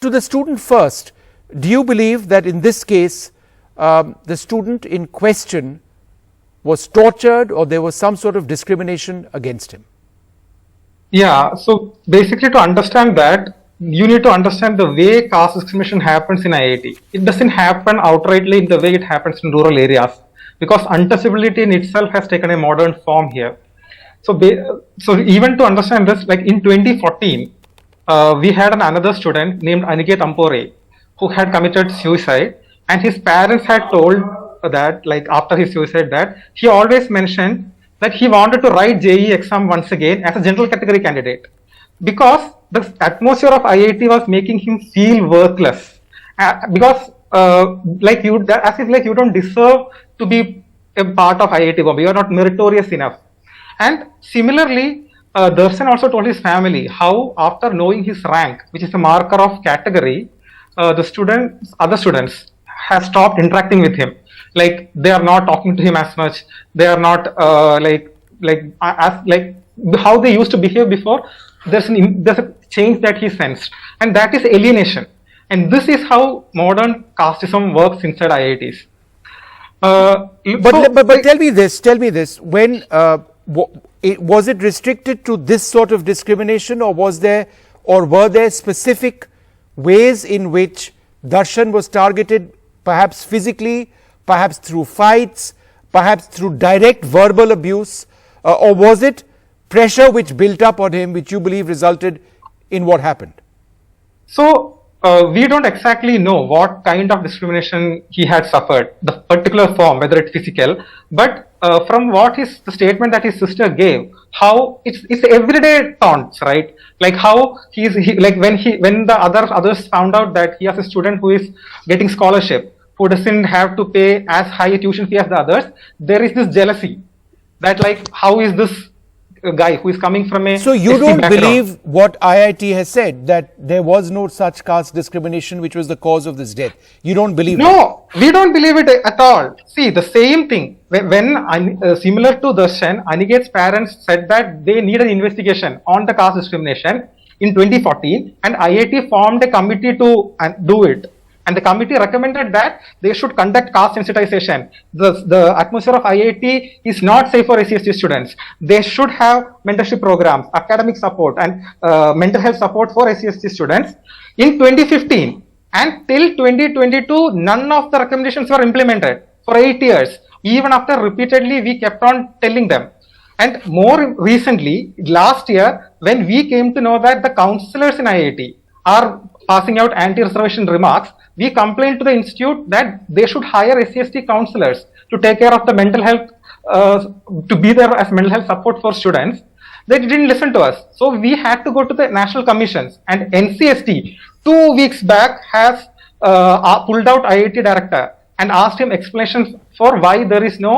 to the student first, do you believe that in this case the student in question was tortured or there was some sort of discrimination against him? Yeah, so basically to understand that, you need to understand the way caste discrimination happens in IIT. It doesn't happen outrightly in the way it happens in rural areas, because untouchability in itself has taken a modern form here. So even to understand this, like in 2014, we had another student named Aniket Ampore who had committed suicide, and his parents had told that, like after his suicide, that he always mentioned that he wanted to write JEE exam once again as a general category candidate, because the atmosphere of IIT was making him feel worthless, because as if like you don't deserve to be a part of IIT Bombay, you are not meritorious enough. And similarly, Darshan also told his family how after knowing his rank, which is a marker of category, other students have stopped interacting with him. Like they are not talking to him as much. They are not how they used to behave before. There's a change that he sensed, and that is alienation. And this is how modern casteism works inside IITs. But tell me this: when was it restricted to this sort of discrimination, or were there specific ways in which Darshan was targeted, perhaps physically, perhaps through fights, perhaps through direct verbal abuse, or was it pressure which built up on him, which you believe resulted in what happened? So we don't exactly know what kind of discrimination he had suffered, the particular form, whether it's physical, but from the statement that his sister gave, how it's everyday taunts, right? Like how when the others found out that he has a student who is getting scholarship, who doesn't have to pay as high a tuition fee as the others, there is this jealousy that like, how is this guy who is coming from a So you don't believe what IIT has said, that there was no such caste discrimination which was the cause of this death? You don't believe that? No, we don't believe it at all. See, the same thing, when similar to Darshan, Aniket's parents said that they need an investigation on the caste discrimination in 2014, and IIT formed a committee to do it. And the committee recommended that they should conduct caste sensitization. The atmosphere of IIT is not safe for SC/ST students. They should have mentorship programs, academic support, and mental health support for SC/ST students. In 2015 and till 2022, none of the recommendations were implemented for 8 years. Even after repeatedly, we kept on telling them. And more recently, last year, when we came to know that the counselors in IIT are passing out anti-reservation remarks, we complained to the institute that they should hire SC/ST counselors to take care of the mental health, to be there as mental health support for students. They didn't listen to us. So we had to go to the national commissions, and NCST 2 weeks back has pulled out IIT director and asked him explanations for why there is no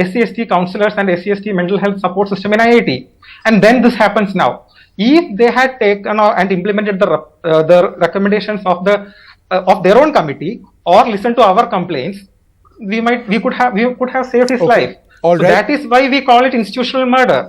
SC/ST counselors and SC/ST mental health support system in IIT. And then this happens now. If they had taken and implemented the recommendations of their own committee, or listened to our complaints, we could have saved his life. All right. So that is why we call it institutional murder.